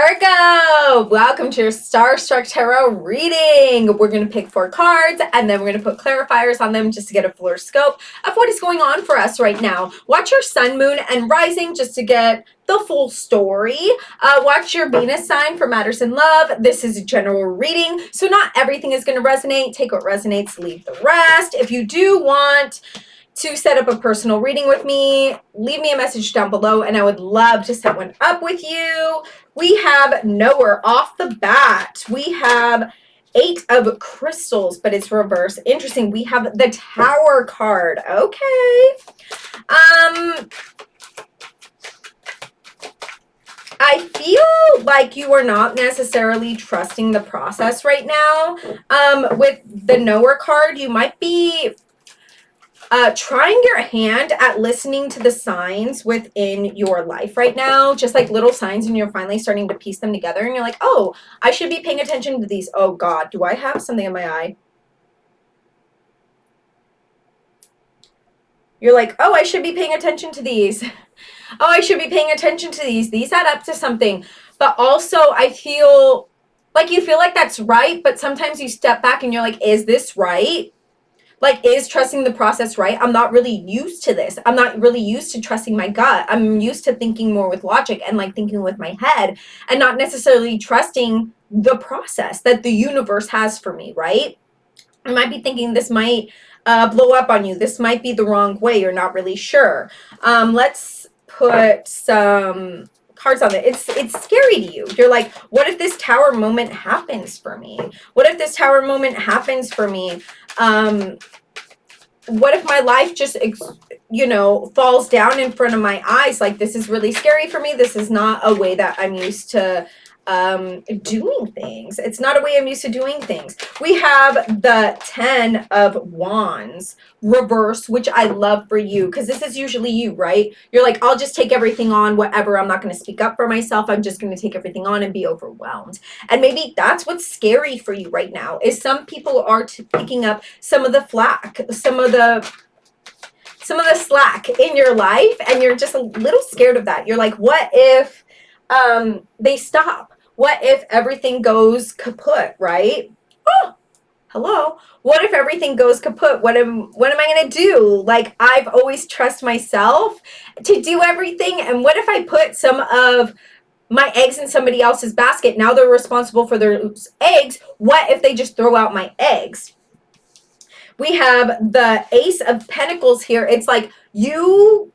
Virgo, welcome to your Starstruck Tarot reading. We're going to pick 4 cards and then we're going to put clarifiers on them just to get a fuller scope of what is going on for us right now. Watch your sun, moon, and rising just to get the full story. Watch your Venus sign for matters in love. This is a general reading, so not everything is going to resonate. Take what resonates, leave the rest. If you do want to set up a personal reading with me, leave me a message down below and I would love to set one up with you. We have Knower off the bat. We have 8 of crystals, but it's reverse. Interesting. We have the Tower card. Okay. I feel like you are not necessarily trusting the process right now. With the Knower card, you might be trying your hand at listening to the signs within your life right now, just like little signs, and you're finally starting to piece them together and you're like, oh, I should be paying attention to these. Oh God, do I have something in my eye? You're like, oh, I should be paying attention to these. Oh, I should be paying attention to these. These add up to something. But also I feel like you feel like that's right, but sometimes you step back and you're like, is this right? Like, is trusting the process right? I'm not really used to this. I'm not really used to trusting my gut. I'm used to thinking more with logic and like thinking with my head and not necessarily trusting the process that the universe has for me, right? I might be thinking this might blow up on you. This might be the wrong way. You're not really sure. Let's put some cards on it. It's scary to you. You're like, what if this tower moment happens for me? What if this tower moment happens for me? What if my life just, falls down in front of my eyes? Like, this is really scary for me. This is not a way that I'm used to doing things. It's not a way I'm used to doing things. We have the 10 of Wands reverse, which I love for you because this is usually you, right? You're like, I'll just take everything on, whatever. I'm not going to speak up for myself. I'm just going to take everything on and be overwhelmed. And maybe that's what's scary for you right now, is some people are picking up some of the flack, some of the slack in your life, and you're just a little scared of that. You're like, what if they stop? What if everything goes kaput, right? Oh, hello. What if everything goes kaput? What am I going to do? Like, I've always trusted myself to do everything. And what if I put some of my eggs in somebody else's basket? Now they're responsible for their eggs. What if they just throw out my eggs? We have the Ace of Pentacles here. It's like you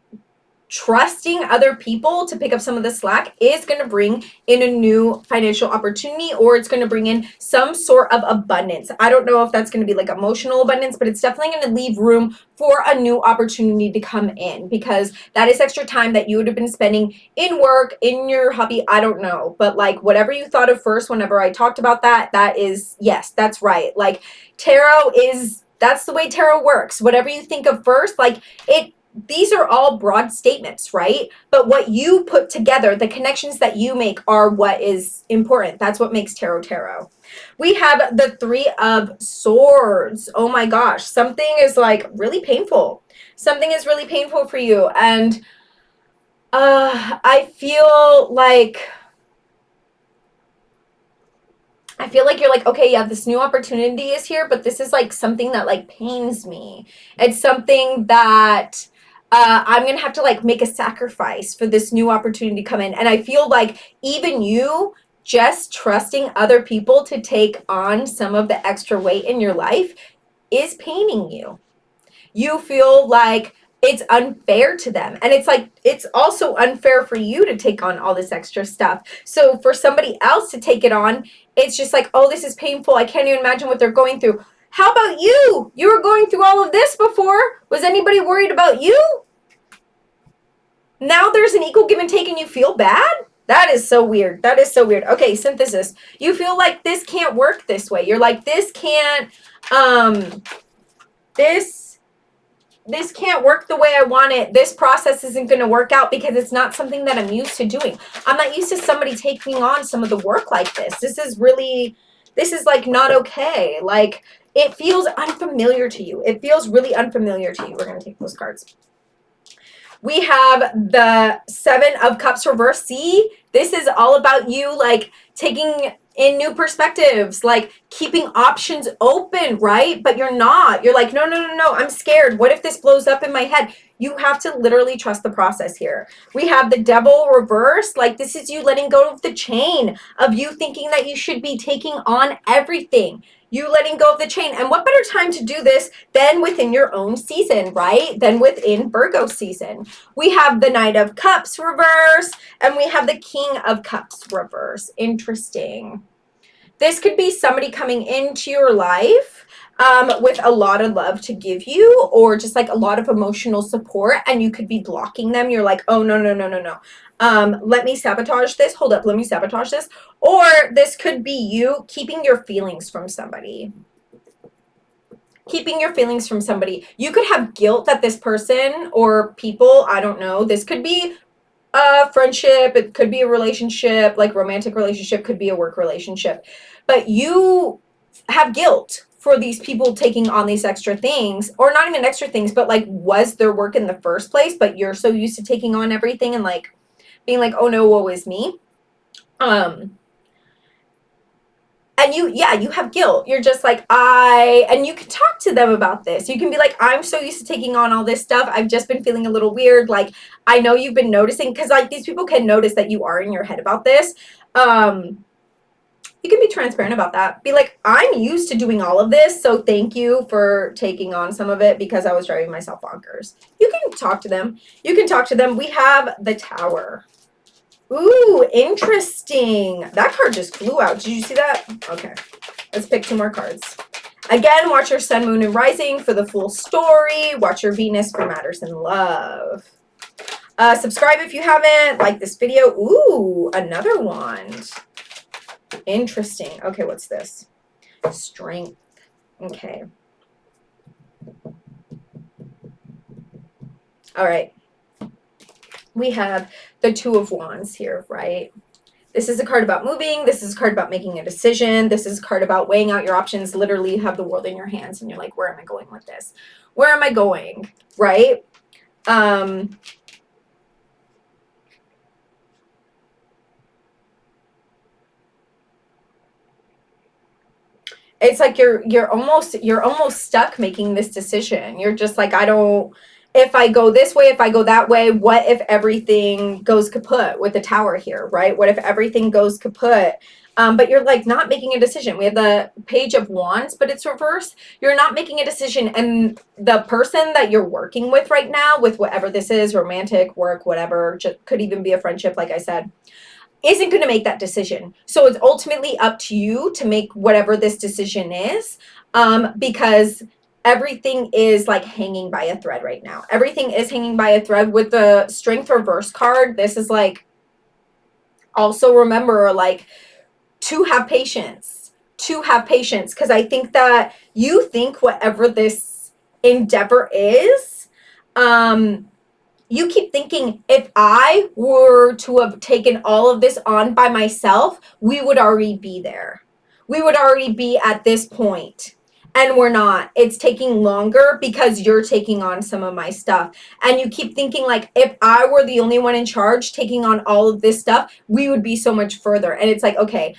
trusting other people to pick up some of the slack is going to bring in a new financial opportunity, or it's going to bring in some sort of abundance. I don't know if that's going to be like emotional abundance, but it's definitely going to leave room for a new opportunity to come in, because that is extra time that you would have been spending in work, in your hobby. I don't know, but like whatever you thought of first whenever I talked about that, that is, yes, that's right. Like tarot is, that's the way tarot works. Whatever you think of first, like these are all broad statements, right? But what you put together, the connections that you make, are what is important. That's what makes tarot. We have the 3 of Swords. Oh my gosh, something is like really painful. Something is really painful for you. And I feel like you're like, okay, yeah, this new opportunity is here, but this is like something that like pains me. It's something that I'm going to have to like make a sacrifice for this new opportunity to come in. And I feel like even you just trusting other people to take on some of the extra weight in your life is paining you. You feel like it's unfair to them. And it's like, it's also unfair for you to take on all this extra stuff. So for somebody else to take it on, it's just like, oh, this is painful. I can't even imagine what they're going through. How about you? You were going through all of this before. Was anybody worried about you? Now there's an equal give and take and you feel bad? That is so weird. That is so weird. Okay, synthesis. You feel like this can't work this way. You're like, this can't, this can't work the way I want it. This process isn't going to work out because it's not something that I'm used to doing. I'm not used to somebody taking on some of the work like this. This is like not okay. Like, it feels unfamiliar to you. It feels really unfamiliar to you. We're going to take those cards. We have the 7 of Cups reverse. See, This is all about you, like, taking in new perspectives, like keeping options open, right? But you're not. You're like, no, no, no, no, I'm scared. What if this blows up in my head? You have to literally trust the process here. We have the devil reverse. Like, this is you letting go of the chain of you thinking that you should be taking on everything. You letting go of the chain. And what better time to do this than within your own season, right? Than within Virgo season. We have the Knight of Cups reverse, and we have the King of Cups reverse. Interesting. This could be somebody coming into your life with a lot of love to give you, or just like a lot of emotional support, and you could be blocking them. You're like, oh, no, no, no, no, no. Let me sabotage this. Hold up, let me sabotage this. Or this could be you keeping your feelings from somebody. Keeping your feelings from somebody. You could have guilt that this person or people, I don't know, this could be a friendship, it could be a relationship, like romantic relationship, could be a work relationship, but you have guilt for these people taking on these extra things, or not even extra things, but like, was their work in the first place, but you're so used to taking on everything and like being like, oh no, woe is me. And you have guilt. You're just like, and you can talk to them about this. You can be like, I'm so used to taking on all this stuff. I've just been feeling a little weird. Like, I know you've been noticing, because like these people can notice that you are in your head about this. You can be transparent about that. Be like, I'm used to doing all of this, so thank you for taking on some of it because I was driving myself bonkers. You can talk to them. You can talk to them. We have the Tower. Ooh, interesting. That card just flew out. Did you see that? Okay. Let's pick 2 more cards. Again, watch your Sun, Moon, and Rising for the full story. Watch your Venus for matters in love. Subscribe if you haven't. Like this video. Ooh, another wand. Interesting. Okay, what's this? Strength. Okay. All right. We have the 2 of Wands here, right? This is a card about moving. This is a card about making a decision. This is a card about weighing out your options. Literally, you have the world in your hands, and you're like, where am I going with this? Where am I going, right? It's like you're almost stuck making this decision. You're just like, if I go this way, if I go that way, what if everything goes kaput with the Tower here, right? What if everything goes kaput? But you're like not making a decision. We have the Page of Wands, but it's reversed. You're not making a decision. And the person that you're working with right now, with whatever this is, romantic, work, whatever, could even be a friendship, like I said, isn't going to make that decision. So it's ultimately up to you to make whatever this decision is, because everything is like hanging by a thread right now. Everything is hanging by a thread. With the Strength reverse card, this is like, also remember, like, to have patience. To have patience. Because I think that you think whatever this endeavor is, you keep thinking, if I were to have taken all of this on by myself, we would already be there. We would already be at this point. And we're not. It's taking longer because you're taking on some of my stuff. And you keep thinking, like, if I were the only one in charge taking on all of this stuff, we would be so much further. And it's like, okay,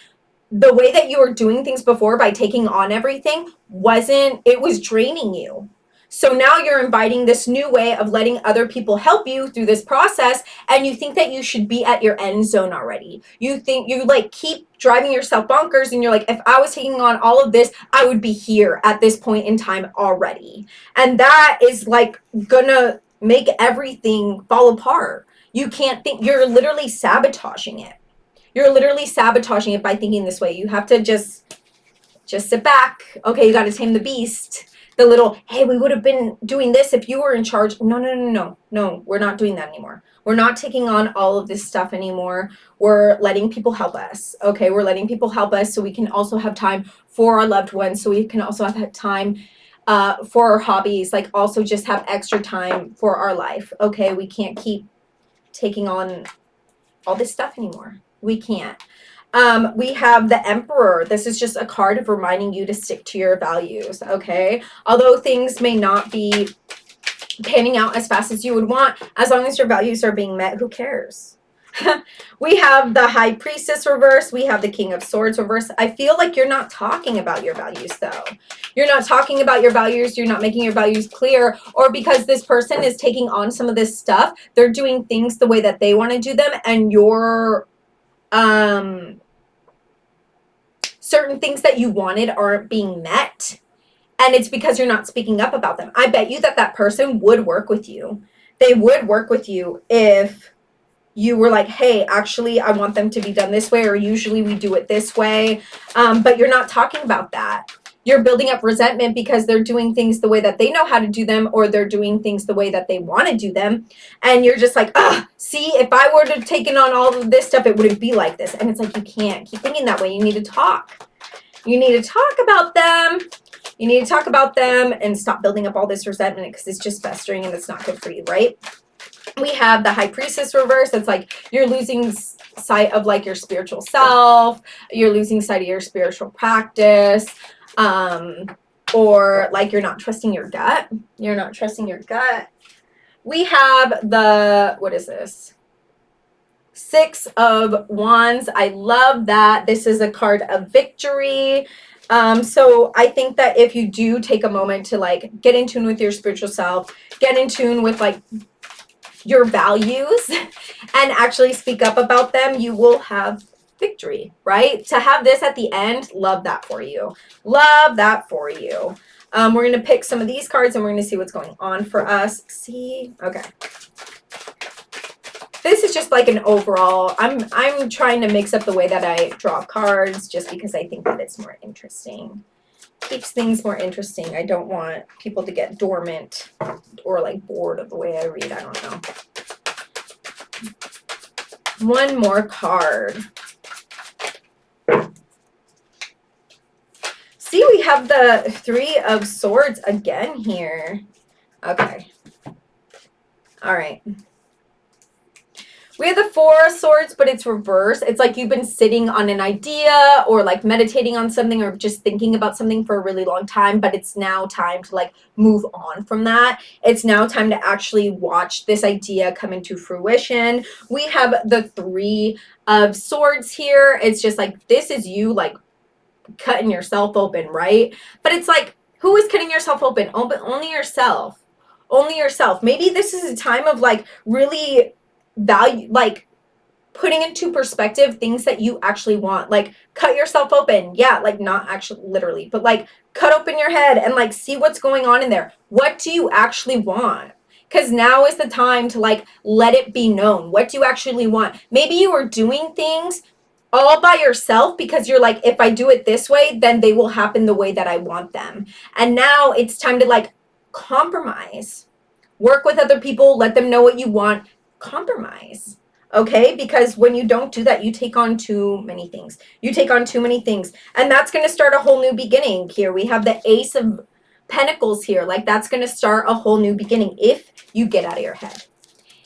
the way that you were doing things before by taking on everything it was draining you. So now you're inviting this new way of letting other people help you through this process, and you think that you should be at your end zone already. You think you like keep driving yourself bonkers, and you're like, if I was taking on all of this, I would be here at this point in time already. And that is like gonna make everything fall apart. You can't think, you're literally sabotaging it. You're literally sabotaging it by thinking this way. You have to just sit back. Okay, you got to tame the beast. The little, hey, we would have been doing this if you were in charge. No, we're not doing that anymore. We're not taking on all of this stuff anymore. We're letting people help us. Okay, we're letting people help us so we can also have time for our loved ones, so we can also have that time for our hobbies, like also just have extra time for our life. Okay, we can't keep taking on all this stuff anymore. We can't. We have the Emperor. This is just a card of reminding you to stick to your values, okay? Although things may not be panning out as fast as you would want, as long as your values are being met, who cares? We have the High Priestess reverse. We have the King of Swords reverse. I feel like you're not talking about your values, though. You're not talking about your values. You're not making your values clear. Or because this person is taking on some of this stuff, they're doing things the way that they want to do them, and your certain things that you wanted aren't being met. And it's because you're not speaking up about them. I bet you that that person would work with you. They would work with you if you were like, hey, actually, I want them to be done this way, or usually we do it this way. But you're not talking about that. You're building up resentment because they're doing things the way that they know how to do them, or they're doing things the way that they want to do them. And you're just like, see, if I were to have taken on all of this stuff, it wouldn't be like this. And it's like, you can't keep thinking that way. You need to talk. You need to talk about them. You need to talk about them and stop building up all this resentment, because it's just festering and it's not good for you, right? We have the High Priestess reverse. It's like you're losing sight of like your spiritual self. You're losing sight of your spiritual practice. Or like you're not trusting your gut. You're not trusting your gut. We have the, what is this? Six of Wands. I love that. This is a card of victory. So I think that if you do take a moment to like get in tune with your spiritual self, get in tune with like your values and actually speak up about them, you will have victory, right? To have this at the end, love that for you. Love that for you. We're going to pick some of these cards and we're going to see what's going on for us. See? Okay. This is just like an overall, I'm trying to mix up the way that I draw cards just because I think that it's more interesting. Keeps things more interesting. I don't want people to get dormant or like bored of the way I read. I don't know. One more card. See, we have the Three of Swords again here. Okay. All right. We have the Four of Swords, but it's reverse. It's like you've been sitting on an idea or like meditating on something or just thinking about something for a really long time, but it's now time to like move on from that. It's now time to actually watch this idea come into fruition. We have the Three of Swords here. It's just like, this is you like cutting yourself open, right? But it's like, who is cutting yourself open? Only yourself. Only yourself. Maybe this is a time of like really value, like putting into perspective things that you actually want. Like cut yourself open. Yeah, like not actually literally, but like cut open your head and like see what's going on in there. What do you actually want? Because now is the time to like let it be known. What do you actually want? Maybe you are doing things all by yourself because you're like, if I do it this way, then they will happen the way that I want them. And now it's time to like compromise. Work with other people, let them know what you want. Compromise, okay? Because when you don't do that, you take on too many things. You take on too many things, and that's going to start a whole new beginning. Here we have the Ace of Pentacles here. Like that's going to start a whole new beginning if you get out of your head.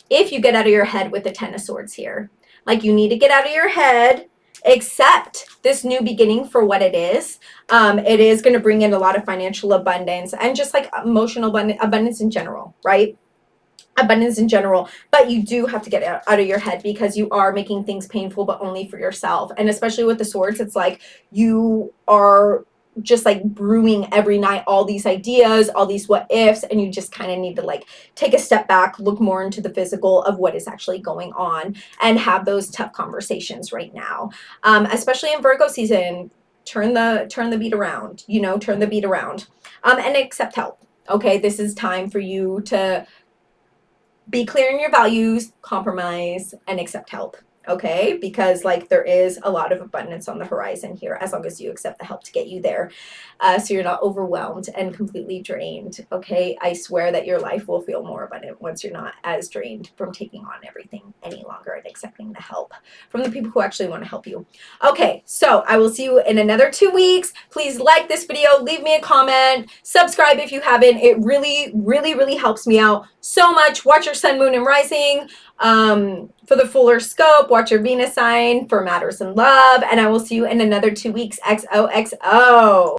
If you get out of your head with the Ten of Swords here, like you need to get out of your head, accept this new beginning for what it is. It is going to bring in a lot of financial abundance and just like emotional abundance in general, right? Abundance in general, but you do have to get out of your head because you are making things painful, but only for yourself. And especially with the swords, it's like you are just like brewing every night all these ideas, all these what ifs, and you just kind of need to like take a step back, look more into the physical of what is actually going on, and have those tough conversations right now. Especially in Virgo season, turn the beat around, you know, turn the beat around, and accept help. Okay, this is time for you to be clear in your values, compromise, and accept help, okay? Because like there is a lot of abundance on the horizon here as long as you accept the help to get you there, so you're not overwhelmed and completely drained, okay? I swear that your life will feel more abundant once you're not as drained from taking on everything any longer and accepting the help from the people who actually want to help you. Okay, so I will see you in another 2 weeks. Please like this video, leave me a comment, subscribe if you haven't. It really, really, really helps me out so much. Watch your sun, moon, and rising for the fuller scope. Watch your Venus sign for matters in love. And I will see you in another 2 weeks. XOXO.